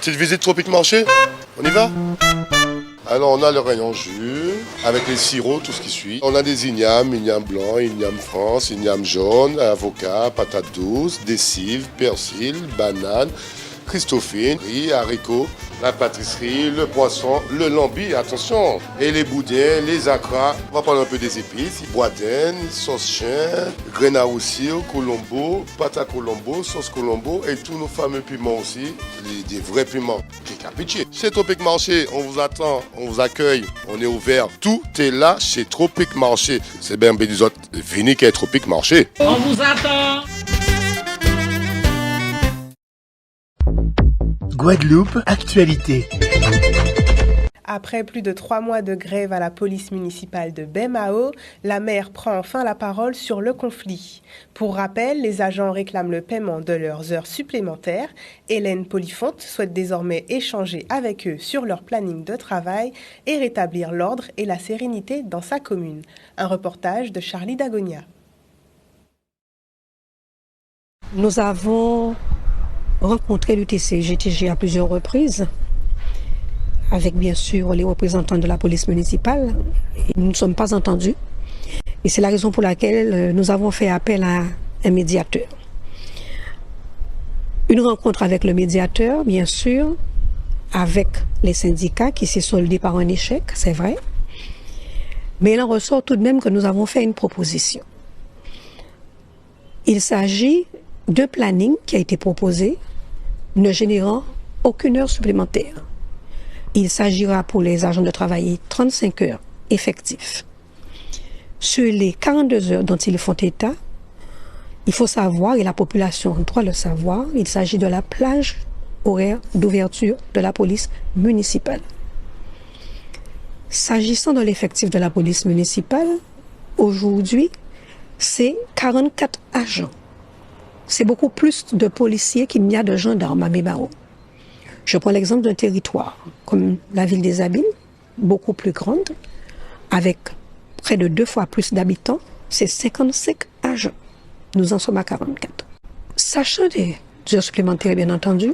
Petite visite tropique marché, on y va? Alors on a le rayon jus, avec les sirops, tout ce qui suit. On a des ignames blanc, igname France, igname jaune, avocat, patates douces, des cives, persil, bananes, christophine, riz, haricots, la pâtisserie, le poisson, le lambi, attention, et les boudins, les acras. On va prendre un peu des épices, boudin, sauce chien, graines à roussir, colombo, pâte à colombo, sauce colombo et tous nos fameux piments aussi, des vrais piments. Pitié. Chez Tropique Marché, on vous attend, on vous accueille, on est ouvert. Tout est là chez Tropique Marché. C'est bien des autres, venez qu'à Tropique Marché. On vous attend. Guadeloupe, actualité. Après plus de 3 mois de grève à la police municipale de Baie-Mahault, la maire prend enfin la parole sur le conflit. Pour rappel, les agents réclament le paiement de leurs heures supplémentaires. Hélène Polifonte souhaite désormais échanger avec eux sur leur planning de travail et rétablir l'ordre et la sérénité dans sa commune. Un reportage de Charlie Dagonia. Nous avons rencontré l'UTC-GTG à plusieurs reprises, avec bien sûr les représentants de la police municipale. Nous ne sommes pas entendus. Et c'est la raison pour laquelle nous avons fait appel à un médiateur. Une rencontre avec le médiateur, bien sûr, avec les syndicats qui s'est soldée par un échec, c'est vrai. Mais il en ressort tout de même que nous avons fait une proposition. Il s'agit d'un planning qui a été proposé, ne générant aucune heure supplémentaire. Il s'agira pour les agents de travailler 35 heures effectives. Sur les 42 heures dont ils font état, il faut savoir, et la population doit le savoir, il s'agit de la plage horaire d'ouverture de la police municipale. S'agissant de l'effectif de la police municipale, aujourd'hui, c'est 44 agents. C'est beaucoup plus de policiers qu'il n'y a de gendarmes à Baie-Mahault. Je prends l'exemple d'un territoire comme la ville des Abîmes, beaucoup plus grande, avec près de 2 fois plus d'habitants, c'est 55 agents. Nous en sommes à 44. Sachant des heures supplémentaires, bien entendu,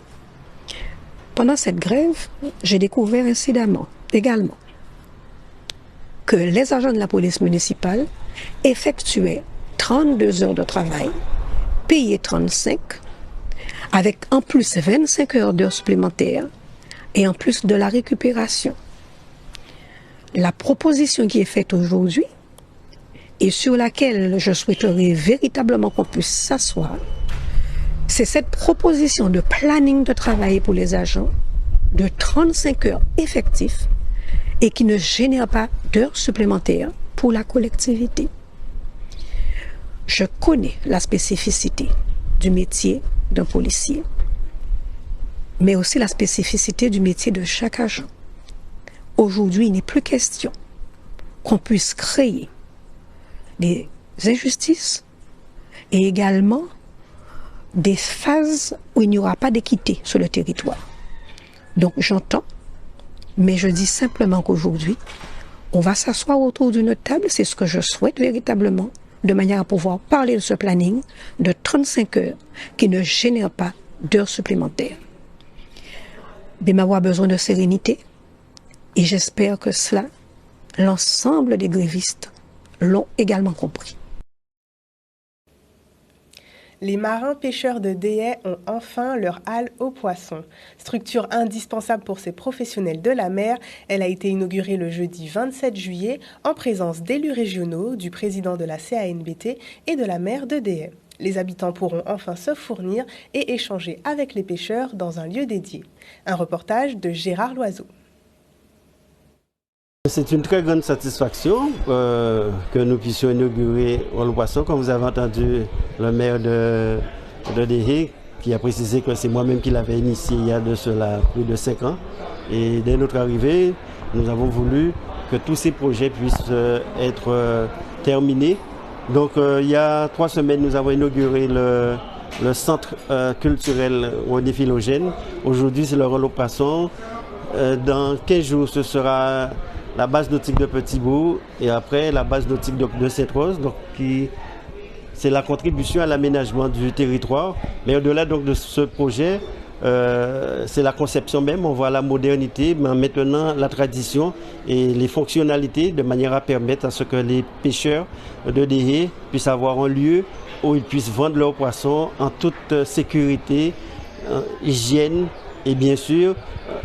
pendant cette grève, j'ai découvert incidemment, également, que les agents de la police municipale effectuaient 32 heures de travail, payés 35, avec en plus 25 heures d'heures supplémentaires et en plus de la récupération. La proposition qui est faite aujourd'hui et sur laquelle je souhaiterais véritablement qu'on puisse s'asseoir, c'est cette proposition de planning de travail pour les agents de 35 heures effectives et qui ne génère pas d'heures supplémentaires pour la collectivité. Je connais la spécificité du métier d'un policier, mais aussi la spécificité du métier de chaque agent. Aujourd'hui, il n'est plus question qu'on puisse créer des injustices et également des phases où il n'y aura pas d'équité sur le territoire. Donc j'entends, mais je dis simplement qu'aujourd'hui, on va s'asseoir autour d'une table, c'est ce que je souhaite véritablement, de manière à pouvoir parler de ce planning de 35 heures qui ne génère pas d'heures supplémentaires. Baie-Mahault a besoin de sérénité et j'espère que cela, l'ensemble des grévistes l'ont également compris. Les marins pêcheurs de Déhay ont enfin leur halle aux poissons. Structure indispensable pour ces professionnels de la mer, elle a été inaugurée le jeudi 27 juillet en présence d'élus régionaux, du président de la CANBT et de la maire de Déhay. Les habitants pourront enfin se fournir et échanger avec les pêcheurs dans un lieu dédié. Un reportage de Gérard Loiseau. C'est une très grande satisfaction que nous puissions inaugurer le poisson. Comme vous avez entendu le maire de Déhay qui a précisé que c'est moi-même qui l'avais initié il y a de cela plus de 5 ans. Et dès notre arrivée, nous avons voulu que tous ces projets puissent être terminés. Donc il y a 3 semaines, nous avons inauguré le centre culturel ornithologique. Aujourd'hui, c'est le relais au poisson. Dans 15 jours, ce sera la base nautique de Petit-Bourg et après la base nautique de Sainte-Rose, donc c'est la contribution à l'aménagement du territoire. Mais au-delà donc de ce projet, c'est la conception même, on voit la modernité, mais maintenant la tradition et les fonctionnalités de manière à permettre à ce que les pêcheurs de Déhé puissent avoir un lieu où ils puissent vendre leurs poissons en toute sécurité, hygiène et bien sûr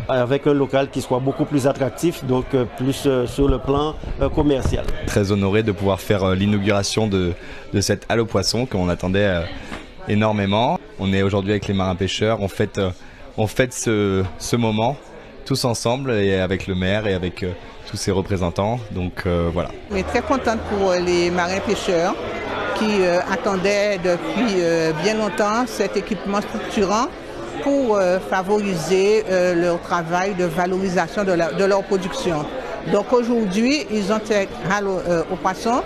avec un local qui soit beaucoup plus attractif, donc plus sur le plan commercial. Très honoré de pouvoir faire l'inauguration de cette halle aux poissons qu'on attendait énormément. On est aujourd'hui avec les marins pêcheurs, on fête ce moment tous ensemble et avec le maire et avec tous ses représentants. Donc voilà. On est très contente pour les marins pêcheurs qui attendaient depuis bien longtemps cet équipement structurant pour favoriser leur travail de valorisation de leur production. Donc aujourd'hui, ils ont cette halle aux poissons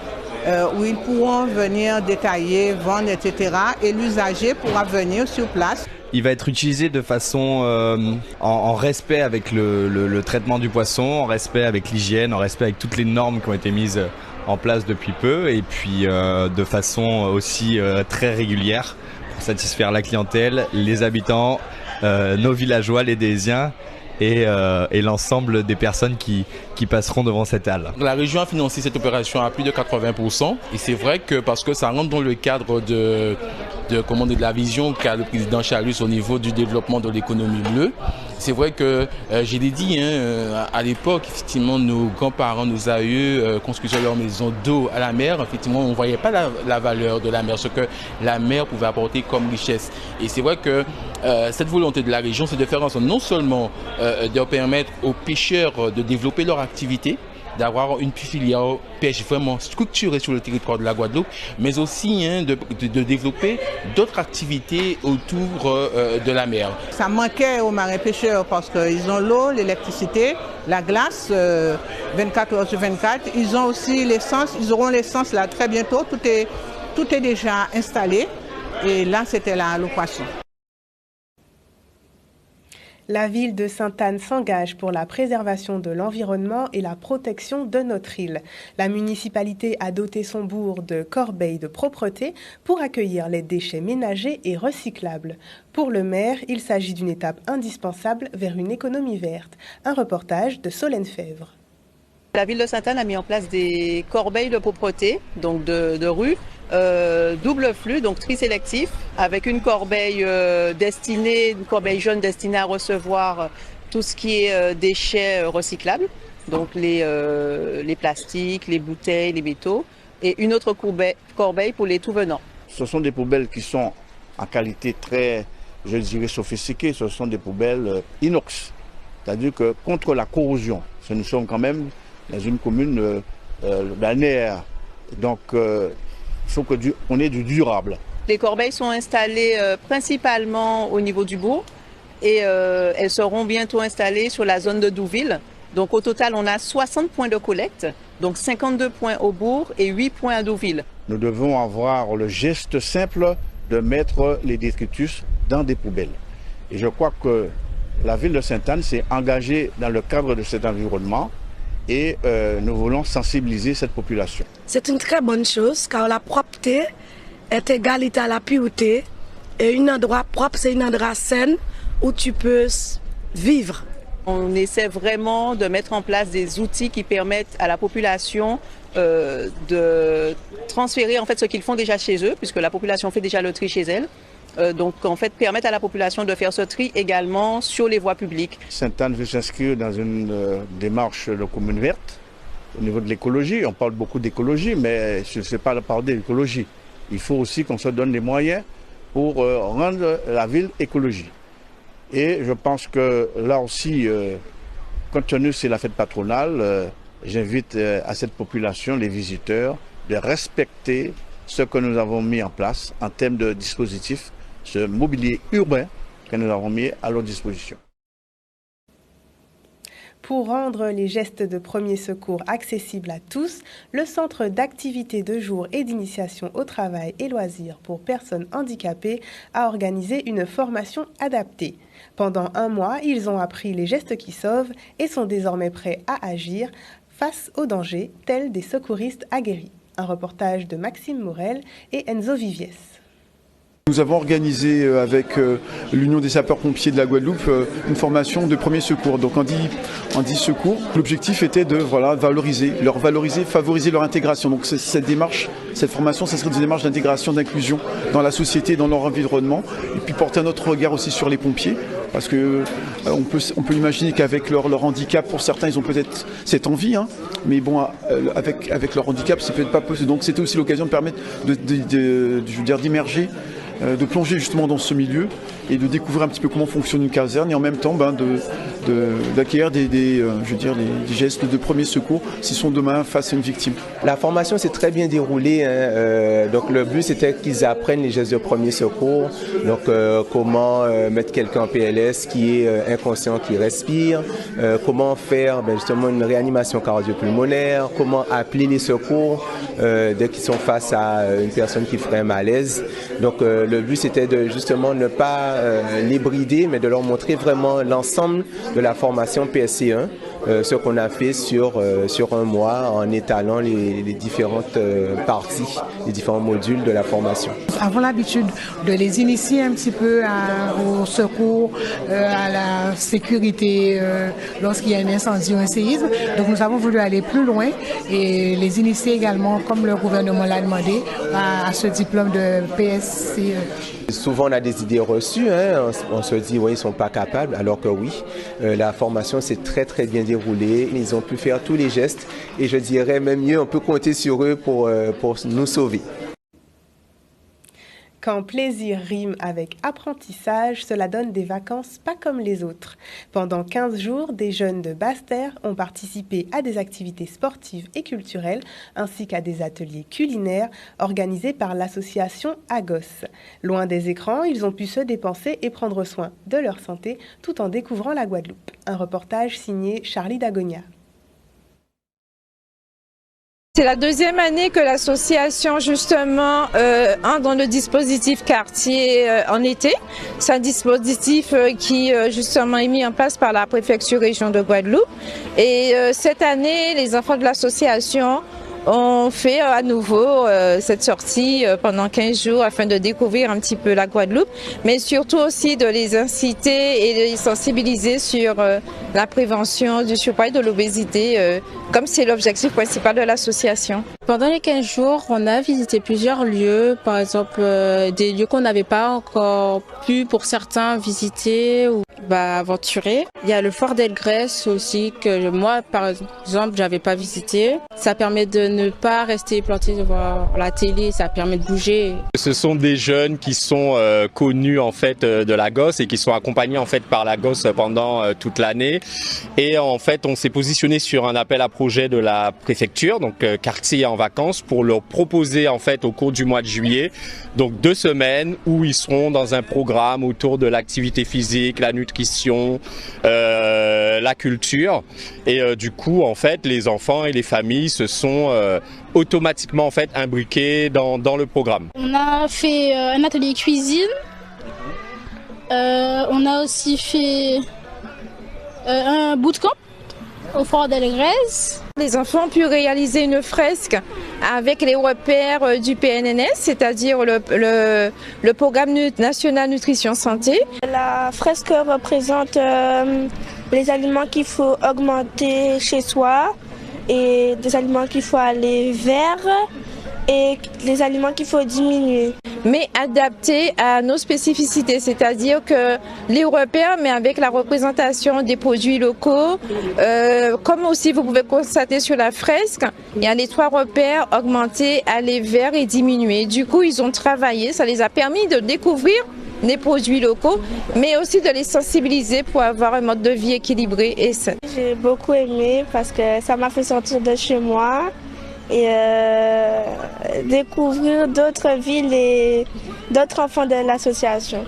où ils pourront venir détailler, vendre, etc. Et l'usager pourra venir sur place. Il va être utilisé de façon en respect avec le traitement du poisson, en respect avec l'hygiène, en respect avec toutes les normes qui ont été mises en place depuis peu et puis de façon aussi très régulière pour satisfaire la clientèle, les habitants, nos villageois, les Déhésiens et l'ensemble des personnes qui passeront devant cette halle. La région a financé cette opération à plus de 80% et c'est vrai que parce que ça rentre dans le cadre de la vision qu'a le président Charlus au niveau du développement de l'économie bleue. C'est vrai que, je l'ai dit, à l'époque, effectivement, nos grands-parents, nos aïeux construisaient leur maison d'eau à la mer. Effectivement, on ne voyait pas la valeur de la mer, ce que la mer pouvait apporter comme richesse. Et c'est vrai que cette volonté de la région, c'est de faire en sorte non seulement de permettre aux pêcheurs de développer leur activité, d'avoir une filière pêche vraiment structurée sur le territoire de la Guadeloupe, mais aussi de développer d'autres activités autour de la mer. Ça manquait aux marins pêcheurs parce qu'ils ont l'eau, l'électricité, la glace, 24 heures sur 24. Ils ont aussi l'essence, ils auront l'essence là très bientôt. Tout est déjà installé et là c'était la halle aux poissons. La ville de Sainte-Anne s'engage pour la préservation de l'environnement et la protection de notre île. La municipalité a doté son bourg de corbeilles de propreté pour accueillir les déchets ménagers et recyclables. Pour le maire, il s'agit d'une étape indispensable vers une économie verte. Un reportage de Solène Fèvre. La ville de Sainte-Anne a mis en place des corbeilles de propreté, donc de rue, double flux, donc tri sélectif, avec une corbeille une corbeille jaune destinée à recevoir tout ce qui est déchets recyclables, donc les plastiques, les bouteilles, les métaux, et une autre corbeille pour les tout venants. Ce sont des poubelles qui sont en qualité très, je dirais, sophistiquée. Ce sont des poubelles inox, c'est-à-dire que contre la corrosion, nous sommes quand même dans une commune balnéaire, donc il faut qu'on ait du durable. Les corbeilles sont installées principalement au niveau du bourg et elles seront bientôt installées sur la zone de Douville. Donc au total, on a 60 points de collecte, donc 52 points au bourg et 8 points à Douville. Nous devons avoir le geste simple de mettre les détritus dans des poubelles. Et je crois que la ville de Sainte-Anne s'est engagée dans le cadre de cet environnement et nous voulons sensibiliser cette population. C'est une très bonne chose car la propreté est égalité à la pureté et un endroit propre, c'est un endroit sain où tu peux vivre. On essaie vraiment de mettre en place des outils qui permettent à la population de transférer en fait ce qu'ils font déjà chez eux, puisque la population fait déjà le tri chez elle. Donc en fait permettre à la population de faire ce tri également sur les voies publiques. Sainte-Anne veut s'inscrire dans une démarche de commune verte au niveau de l'écologie. On parle beaucoup d'écologie, mais ce n'est pas la part de l'écologie. Il faut aussi qu'on se donne les moyens pour rendre la ville écologique. Et je pense que là aussi, compte tenu c'est la fête patronale, j'invite à cette population, les visiteurs, de respecter ce que nous avons mis en place en termes de dispositifs, ce mobilier urbain que nous avons mis à leur disposition. Pour rendre les gestes de premier secours accessibles à tous, le Centre d'activités de jour et d'initiation au travail et loisirs pour personnes handicapées a organisé une formation adaptée. Pendant un mois, ils ont appris les gestes qui sauvent et sont désormais prêts à agir face aux dangers tels des secouristes aguerris. Un reportage de Maxime Morel et Enzo Viviès. Nous avons organisé avec l'Union des sapeurs-pompiers de la Guadeloupe une formation de premier secours. Donc en 10 secours, l'objectif était de valoriser, favoriser leur intégration. Donc cette démarche, cette formation, ça serait une démarche d'intégration, d'inclusion dans la société, dans leur environnement. Et puis porter un autre regard aussi sur les pompiers. Parce que on peut imaginer qu'avec leur handicap, pour certains, ils ont peut-être cette envie, hein, mais bon, avec leur handicap, c'est peut-être pas possible. Donc c'était aussi l'occasion de permettre d'immerger, de plonger justement dans ce milieu et de découvrir un petit peu comment fonctionne une caserne et en même temps d'acquérir des gestes de premier secours s'ils sont demain face à une victime. La formation s'est très bien déroulée, hein, donc le but c'était qu'ils apprennent les gestes de premier secours, donc comment mettre quelqu'un en PLS qui est inconscient, qui respire, comment faire justement une réanimation cardio-pulmonaire, comment appeler les secours dès qu'ils sont face à une personne qui ferait un malaise. Donc le but c'était de justement ne pas les brider, mais de leur montrer vraiment l'ensemble de la formation PSC1, ce qu'on a fait sur un mois en étalant les différentes parties, les différents modules de la formation. Nous avons l'habitude de les initier un petit peu au secours, à la sécurité lorsqu'il y a un incendie ou un séisme. Donc nous avons voulu aller plus loin et les initier également, comme le gouvernement l'a demandé, à ce diplôme de PSC. Souvent on a des idées reçues, hein, on se dit oui ils sont pas capables, alors que oui, la formation s'est très très bien déroulée, ils ont pu faire tous les gestes et je dirais même mieux, on peut compter sur eux pour nous sauver. Quand plaisir rime avec apprentissage, cela donne des vacances pas comme les autres. Pendant 15 jours, des jeunes de Basse-Terre ont participé à des activités sportives et culturelles, ainsi qu'à des ateliers culinaires organisés par l'association Agos. Loin des écrans, ils ont pu se dépenser et prendre soin de leur santé tout en découvrant la Guadeloupe. Un reportage signé Charlie Dagonia. C'est la deuxième année que l'association justement entre dans le dispositif quartier en été. C'est un dispositif qui justement est mis en place par la préfecture région de Guadeloupe. Et cette année, les enfants de l'association ont fait à nouveau cette sortie pendant 15 jours afin de découvrir un petit peu la Guadeloupe, mais surtout aussi de les inciter et de les sensibiliser sur la prévention du surpoids et de l'obésité, comme c'est l'objectif principal de l'association. Pendant les 15 jours, on a visité plusieurs lieux, par exemple des lieux qu'on n'avait pas encore pu pour certains visiter ou aventurer. Il y a le fort d'Elgrès aussi que moi par exemple j'avais pas visité. Ça permet de ne pas rester planté devant la télé, ça permet de bouger. Ce sont des jeunes qui sont connus en fait de la GOS et qui sont accompagnés en fait par la GOS pendant toute l'année. Et en fait on s'est positionné sur un appel à projet de la préfecture, donc quartier en vacances, pour leur proposer en fait au cours du mois de juillet, donc 2 semaines où ils seront dans un programme autour de l'activité physique, la nutrition, la culture. Et du coup en fait les enfants et les familles se sont automatiquement en fait imbriqués dans le programme. On a fait un atelier cuisine, on a aussi fait un bootcamp au fort d'Elgrès. Les enfants ont pu réaliser une fresque avec les repères du PNNS, c'est-à-dire le Programme national nutrition santé. La fresque représente les aliments qu'il faut augmenter chez soi et des aliments qu'il faut aller vers et les aliments qu'il faut diminuer. Mais adapté à nos spécificités, c'est-à-dire que les repères, mais avec la représentation des produits locaux, comme aussi vous pouvez constater sur la fresque, il y a les 3 repères, augmenter, aller vers et diminuer. Du coup, ils ont travaillé, ça les a permis de découvrir les produits locaux, mais aussi de les sensibiliser pour avoir un mode de vie équilibré et sain. J'ai beaucoup aimé parce que ça m'a fait sortir de chez moi et découvrir d'autres villes et d'autres enfants de l'association.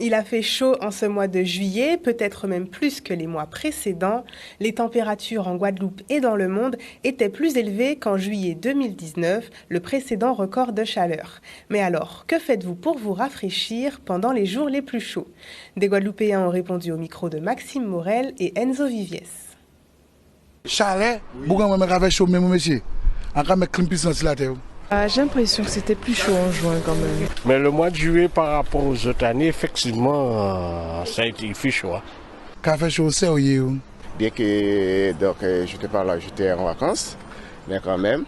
Il a fait chaud en ce mois de juillet, peut-être même plus que les mois précédents. Les températures en Guadeloupe et dans le monde étaient plus élevées qu'en juillet 2019, le précédent record de chaleur. Mais alors, que faites-vous pour vous rafraîchir pendant les jours les plus chauds? Des Guadeloupéens ont répondu au micro de Maxime Morel et Enzo Viviès. Chalet, beaucoup de rafraîchir chaud, même monsieur. Encore mettre clim puissance là. J'ai l'impression que c'était plus chaud en juin quand même. Mais le mois de juillet par rapport aux autres années, effectivement, ça a été fait chaud. Quand fait chaud, c'est où? Bien que donc, j'étais pas là, j'étais en vacances, mais quand même,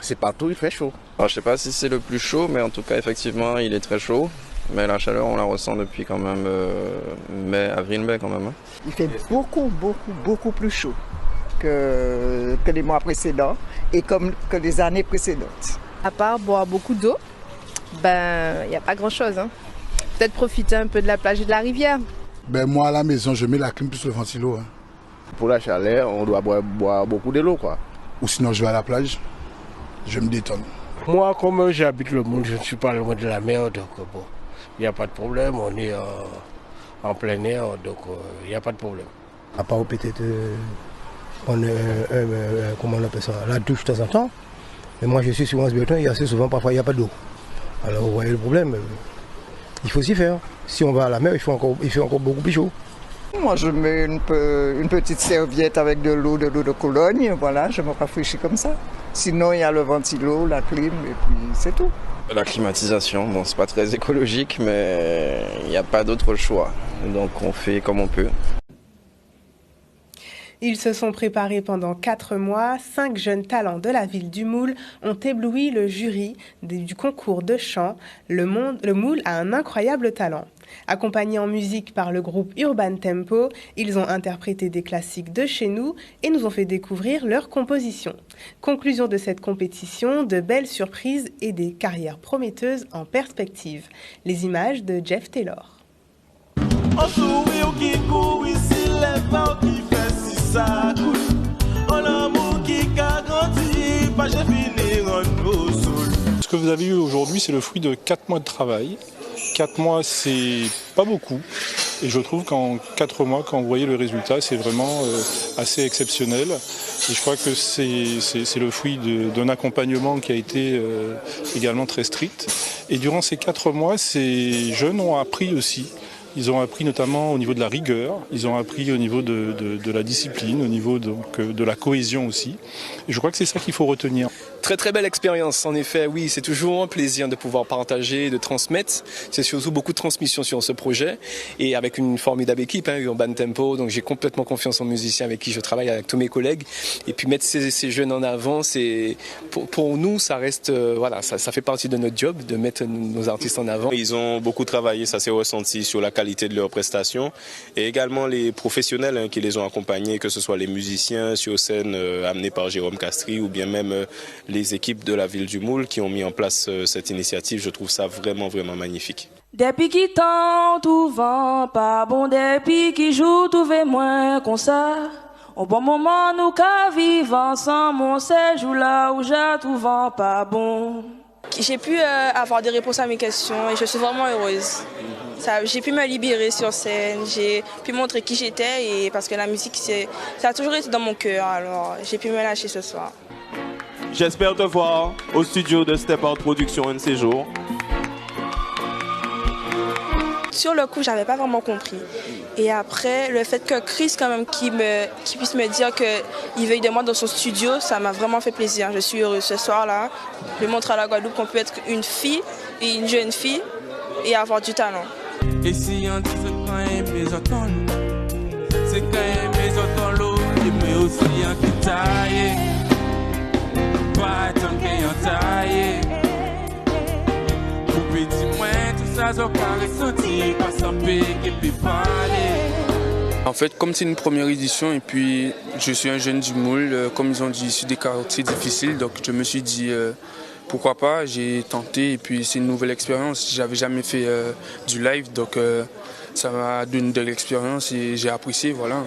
c'est partout, il fait chaud. Alors, je sais pas si c'est le plus chaud, mais en tout cas, effectivement, il est très chaud. Mais la chaleur, on la ressent depuis quand même mai, avril-mai quand même. Il fait beaucoup plus chaud que les mois précédents et que les années précédentes. À part boire beaucoup d'eau, il n'y a pas grand-chose. Hein. Peut-être profiter un peu de la plage et de la rivière. Moi, à la maison, je mets la clim plus le ventilo. Hein. Pour la chaleur, on doit boire beaucoup de l'eau, quoi. Ou sinon, je vais à la plage, je me détonne. Moi, comme j'habite le monde, je ne suis pas loin de la mer, donc bon, il n'y a pas de problème. On est en plein air, donc il n'y a pas de problème. À part peut-être comment on appelle ça, la douche de temps en temps. Mais moi, je suis souvent ce béton et assez souvent, parfois, il n'y a pas d'eau. Alors, vous voyez le problème. Il faut s'y faire. Si on va à la mer, il fait encore beaucoup plus chaud. Moi, je mets une petite serviette avec de l'eau de Cologne. Voilà, je me rafraîchis comme ça. Sinon, il y a le ventilo, la clim, et puis c'est tout. La climatisation, bon, c'est pas très écologique, mais il n'y a pas d'autre choix. Donc, on fait comme on peut. Ils se sont préparés pendant 4 mois. 5 jeunes talents de la ville du Moule ont ébloui le jury du concours de chant. Le Moule a un incroyable talent. Accompagnés en musique par le groupe Urban Tempo, ils ont interprété des classiques de chez nous et nous ont fait découvrir leurs compositions. Conclusion de cette compétition, de belles surprises et des carrières prometteuses en perspective. Les images de Jeff Taylor. Ce que vous avez eu aujourd'hui, c'est le fruit de 4 mois de travail. 4 mois, c'est pas beaucoup. Et je trouve qu'en 4 mois, quand vous voyez le résultat, c'est vraiment assez exceptionnel. Et je crois que c'est le fruit d'un accompagnement qui a été également très strict. Et durant ces 4 mois, ces jeunes ont appris aussi. Ils ont appris notamment au niveau de la rigueur, ils ont appris au niveau de la discipline, au niveau donc, de la cohésion aussi. Et je crois que c'est ça qu'il faut retenir. Très très belle expérience, en effet, oui, c'est toujours un plaisir de pouvoir partager, de transmettre. C'est surtout beaucoup de transmission sur ce projet et avec une formidable équipe, Urban Tempo, donc j'ai complètement confiance en musiciens avec qui je travaille, avec tous mes collègues. Et puis mettre ces jeunes en avant, c'est pour nous, ça reste, voilà, ça fait partie de notre job, de mettre nos artistes en avant. Ils ont beaucoup travaillé, ça s'est ressenti sur la qualité de leurs prestations et également les professionnels qui les ont accompagnés, que ce soit les musiciens sur scène amenés par Jérôme Castry ou bien même les équipes de la ville du Moule qui ont mis en place cette initiative. Je trouve ça vraiment magnifique. Depuis qui tend tout vent, pas bon, depuis qui joue tout fait moins comme ça. Au bon moment, nous qu'à vivre ensemble, mon séjour là où j'ai tout vent pas bon. J'ai pu avoir des réponses à mes questions et je suis vraiment heureuse. J'ai pu me libérer sur scène, j'ai pu montrer qui j'étais et parce que la musique, ça a toujours été dans mon cœur, alors j'ai pu me lâcher ce soir. J'espère te voir au studio de Step Art Production un de ces jours. Sur le coup, j'avais pas vraiment compris. Et après, le fait que Chris, quand même, qui puisse me dire qu'il veuille de moi dans son studio, ça m'a vraiment fait plaisir. Je suis heureuse ce soir-là. Je montre à la Guadeloupe qu'on peut être une fille et une jeune fille et avoir du talent. Et si on dit quand même mes entends, c'est quand même mes entends l'eau, mais aussi un qui taille. Pas tant qu'un taille. Pour petit moins, tout ça, ça carré sorti, pas sans paix, et puis parler. En fait, comme c'est une première édition et puis je suis un jeune du Moule, comme ils ont dit, issu des quartiers difficiles, donc je me suis dit pourquoi pas, j'ai tenté et puis c'est une nouvelle expérience. J'avais jamais fait du live, donc ça m'a donné de l'expérience et j'ai apprécié, voilà.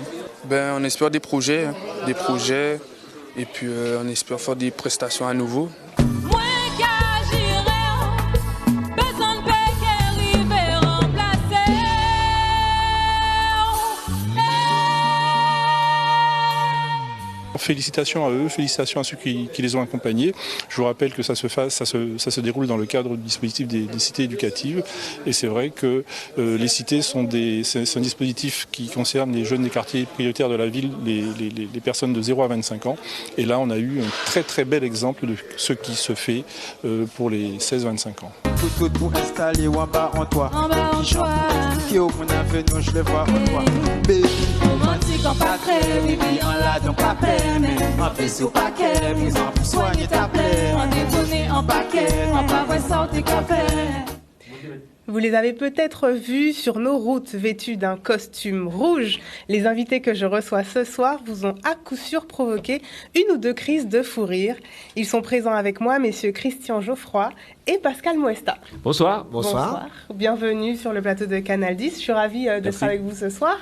On espère des projets et puis on espère faire des prestations à nouveau. félicitations à eux, félicitations à ceux qui les ont accompagnés. Je vous rappelle que ça se déroule dans le cadre du dispositif des cités éducatives. Et c'est vrai que les cités c'est un dispositif qui concerne les jeunes des quartiers prioritaires de la ville, les personnes de 0 à 25 ans. Et là, on a eu un très très bel exemple de ce qui se fait pour les 16-25 ans. Tout pour installer ou en bas en toi. Qui au mon avenir, je le vois en toi. Baby, romantique en paquet, baby, en là donc pas peine. En plus au paquet, maison pour soigner ta plaie. En détourné en paquet, en pas vrai sortir café. Vous les avez peut-être vus sur nos routes vêtus d'un costume rouge. Les invités que je reçois ce soir vous ont à coup sûr provoqué une ou deux crises de fou rire. Ils sont présents avec moi, messieurs Christian Geoffroy et Pascal Moesta. Bonsoir. Bonsoir. Bienvenue sur le plateau de Canal 10. Je suis ravie d'être avec vous ce soir.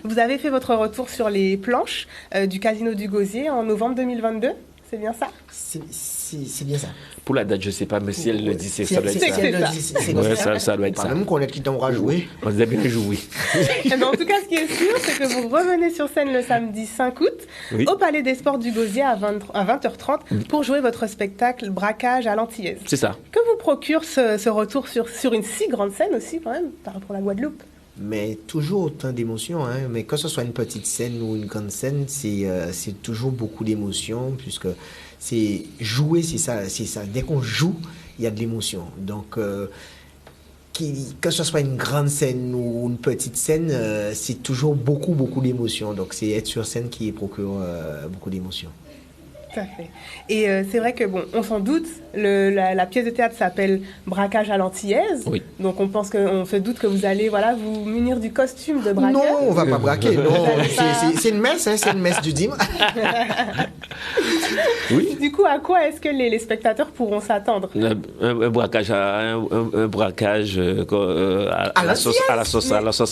Vous avez fait votre retour sur les planches du Casino du Gosier en novembre 2022. C'est bien ça? C'est bien ça. Pour la date, je ne sais pas, mais si elle le dit, ça doit être ça. Si elle le dit, ça doit être ça. Même qu'on est qui t'aura joué. On a bien joué. En tout cas, ce qui est sûr, c'est que vous revenez sur scène le samedi 5 août au Palais des Sports du Gosier à 20h30 pour jouer votre spectacle Braquage à l'Antillaise. C'est ça. Que vous procure ce retour sur une si grande scène aussi, quand même, par rapport à la Guadeloupe? Mais toujours autant d'émotions, hein. Mais que ce soit une petite scène ou une grande scène, c'est toujours beaucoup d'émotions, puisque c'est jouer, c'est ça. Dès qu'on joue, il y a de l'émotion. Donc, que ce soit une grande scène ou une petite scène, c'est toujours beaucoup d'émotions. Donc, c'est être sur scène qui procure beaucoup d'émotions. Tout à fait. Et c'est vrai que, bon, on s'en doute, la pièce de théâtre s'appelle Braquage à l'Antillaise. Oui. Donc on se doute que vous allez vous munir du costume de braqueur. Non, on va pas braquer. Non, c'est une messe, hein, c'est une messe du dimanche. Oui. Du coup, à quoi est-ce que les spectateurs pourront s'attendre? Un braquage à la sauce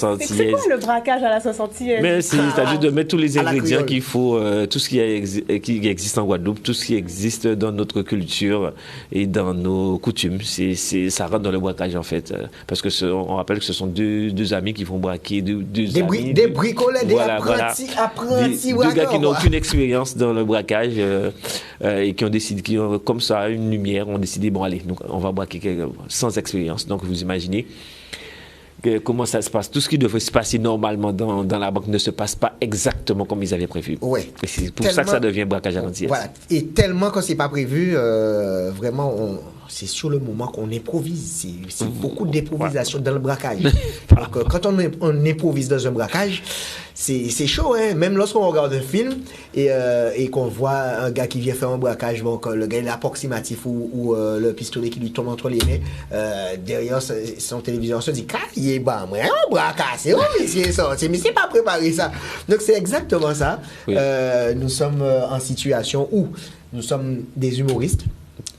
antillaise. C'est quoi le braquage à la sauce antillaise? Mais c'est-à-dire de mettre tous les ingrédients qu'il faut, tout ce qui existe en Guadeloupe, tout ce qui existe dans notre culture et dans nos coutumes. Ça rentre dans le braquage en fait. Parce que on rappelle que ce sont deux amis qui vont braquer des bricoleurs, des apprentis deux gars qui n'ont aucune expérience dans le braquage et qui ont décidé, comme ça, une lumière, ont décidé, bon allez, nous, on va braquer sans expérience. Donc vous imaginez comment ça se passe. Tout ce qui devrait se passer normalement dans la banque ne se passe pas exactement comme ils avaient prévu. Ouais. Et c'est pour ça que ça devient braquage à l'antillaise. Voilà. Et tellement que c'est pas prévu, vraiment, c'est sur le moment qu'on improvise. C'est beaucoup d'improvisation dans le braquage. Donc, quand on improvise dans un braquage, c'est chaud, hein. Même lorsqu'on regarde un film et qu'on voit un gars qui vient faire un braquage, bon, le gars est approximatif ou le pistolet qui lui tombe entre les mains, derrière son téléviseur, on se dit, il est bas, moi, un braquage, c'est mais c'est pas préparé ça. Donc c'est exactement ça. Oui. Nous sommes en situation où nous sommes des humoristes.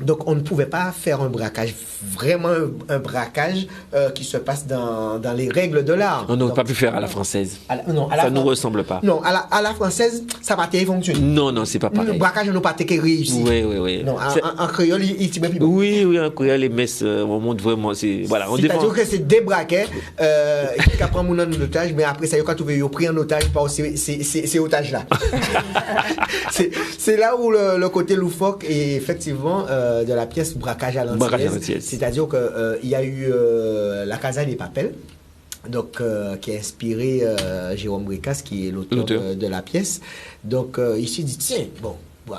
Donc, on ne pouvait pas faire un braquage, vraiment un braquage qui se passe dans les règles de l'art. On n'aurait pas pu faire à la française. Ça ne nous ressemble pas. Non, à la française, ça va pas fonctionner. Non, c'est pas pareil. Le braquage n'a pas été réussi. Oui. Non, en créole, il s'y met plus. Oui, en créole, les messes, on montre vraiment. Voilà, c'est-à-dire que c'est des braquets qui prennent mon en otage, mais après, ça y est, quand tu veux pris en otage par ces otages-là. C'est là où le côté loufoque est effectivement de la pièce Braquage à l'Antillaise. C'est-à-dire qu'il y a eu La Casa des Papel, donc, qui a inspiré Jérôme Bricas, qui est l'auteur de la pièce. Donc, il s'est dit, tiens, bon, La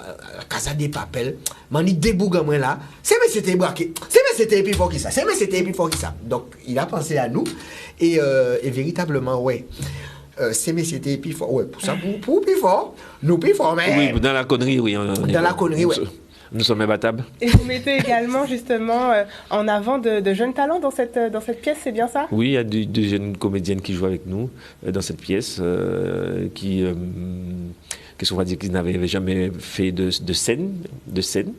Casa des Papel, m'en dit débouga moi là, c'est mais c'était braqué, c'est mais c'était plus fort que ça, c'est mais c'était plus fort que ça. Donc, il a pensé à nous, et véritablement, ouais. C'est mais c'était plus fort, ouais, pour ça, pour plus fort, nous plus fort, mais... Oui, dans la connerie, oui. Dans la connerie, ouais. Nous sommes imbattables. Et vous mettez également justement en avant de jeunes talents dans cette pièce, c'est bien ça? Oui, il y a deux jeunes comédiennes qui jouent avec nous dans cette pièce, qu'est-ce qu'on va dire, qu'ils n'avaient jamais fait de scène,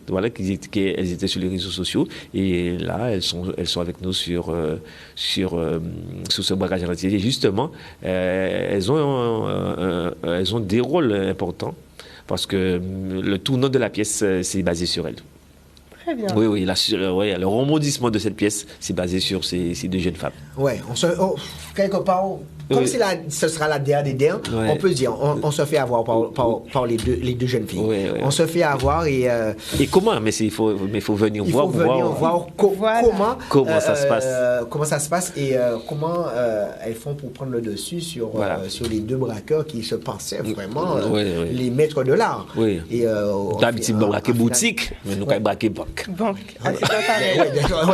voilà, elles étaient sur les réseaux sociaux et là elles sont avec nous sur ce braquage à l'antillaise. Et justement, elles ont des rôles importants. Parce que le tournant de la pièce, c'est basé sur elle. Très bien. Oui, le rebondissement de cette pièce, c'est basé sur ces deux jeunes femmes. Ouais, quelque part, comme ce sera la dernière, on peut dire, on se fait avoir par les deux jeunes filles. On se fait avoir et comment? Mais il faut venir voir. Comment ça se passe. Comment ça se passe et comment elles font pour prendre le dessus sur les deux braqueurs qui se pensaient vraiment les maîtres de l'art. Oui. D'habitude, on braquer boutique, mais nous, on braquer banque. C'est pas pareil.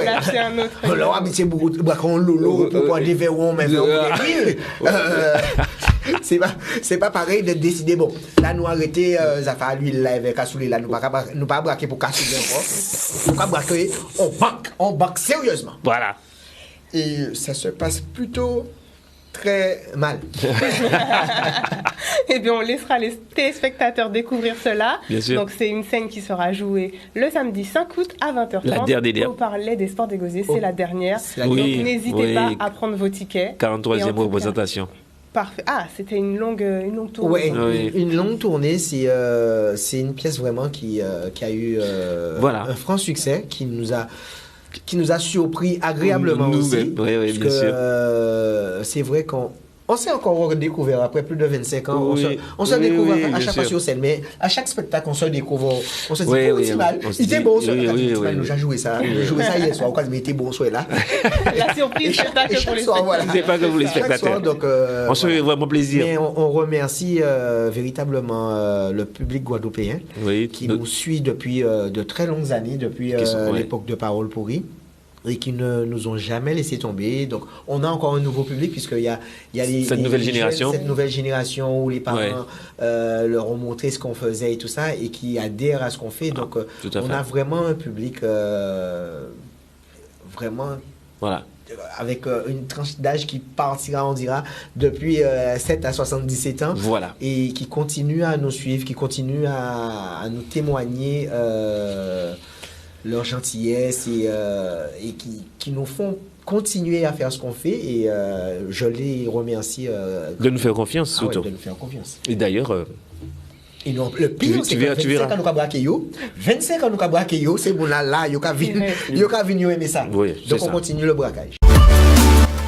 Là, c'est un autre. Alors, habitué braquer un lolo pour prendre des verrons, mais c'est pas pareil de décider, bon, là, nous arrêter, ça fait à l'huile, là, avec Kassoulé, là, nous pas braquer pour Kassoulé encore. Nous pas braquer, on banque sérieusement. Voilà. Et ça se passe plutôt très mal. Eh bien, on laissera les téléspectateurs découvrir cela. Bien sûr. Donc, c'est une scène qui sera jouée le samedi 5 août à 20h30. La dernière. Au Palais des Sports d'Égosé, c'est la dernière. Donc, n'hésitez pas à prendre vos tickets. 43e représentation. Parfait. Ah, c'était une longue tournée. Oui, une longue tournée. C'est une pièce vraiment qui a eu un franc succès, qui nous a surpris agréablement aussi. Oui, bien sûr. C'est vrai qu'on s'est encore redécouvert après plus de 25 ans. On se découvre à chaque fois sur scène, mais à chaque spectacle, on se découvre. On se dit, il était bon, nous a joué ça. Nous joué ça hier soir, il était bon, soit là. La surprise spectacle pour les spectateurs. C'est pas que pour les spectateurs. Donc, on se fait vraiment plaisir. Mais on remercie véritablement le public guadeloupéen qui nous suit depuis de très longues années, depuis l'époque de Parole Pourrie, et qui ne nous ont jamais laissé tomber. Donc, on a encore un nouveau public, puisqu'il y a cette nouvelle génération où les parents leur ont montré ce qu'on faisait et tout ça, et qui adhèrent à ce qu'on fait. Donc, on a vraiment un public vraiment... Voilà. Avec une tranche d'âge qui partira, on dira, depuis 7 à 77 ans. Voilà. Et qui continue à nous suivre, qui continue à nous témoigner leur gentillesse et qui nous font continuer à faire ce qu'on fait. Et je les remercie. De nous faire confiance, surtout. De nous faire confiance. Et d'ailleurs... Et donc, le pire, c'est que 25 ans nous avons braqué, 25 ans nous avons braqué, c'est bon là, il y a venir aimer ça. Oui, donc, on continue le braquage.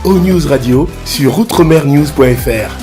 O-News Radio sur outremernews.fr.